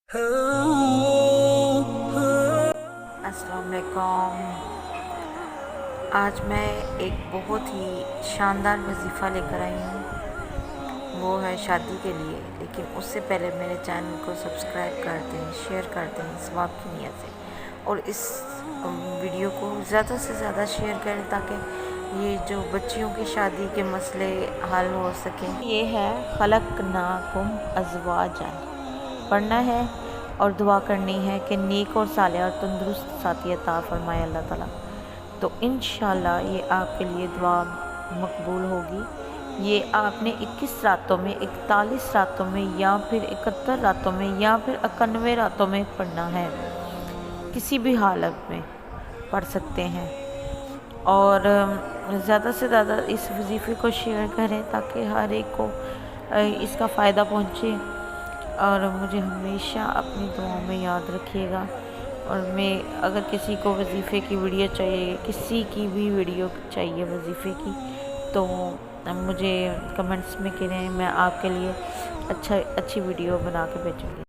अस्सलाम वालेकुम। आज मैं एक बहुत ही शानदार वजीफ़ा लेकर आई हूँ, वो है शादी के लिए। लेकिन उससे पहले मेरे चैनल को सब्सक्राइब कर दें, शेयर कर दें सवाब की नीयत से, और इस वीडियो को ज़्यादा से ज़्यादा शेयर करें ताकि ये जो बच्चियों की शादी के मसले हल हो सकें। ये है खलक़नाकुम अज़वाजन, पढ़ना है और दुआ करनी है कि नेक और साले और तंदुरुस्त साथी अता फरमाए अल्लाह ताला। तो इंशाल्लाह ये आपके लिए दुआ मकबूल होगी। ये आपने 21 रातों में, 41 रातों में, या फिर 71 रातों में, या फिर 91 रातों में पढ़ना है। किसी भी हालत में पढ़ सकते हैं। और ज़्यादा से ज़्यादा इस वजीफ़े को शेयर करें ताकि हर एक को इसका फ़ायदा पहुँचे। और मुझे हमेशा अपनी दुआओं में याद रखिएगा। और मैं अगर किसी को वजीफ़े की वीडियो चाहिए, किसी की भी वीडियो चाहिए वजीफ़े की, तो मुझे कमेंट्स में करें, मैं आपके लिए अच्छी वीडियो बना के भेजूँगी।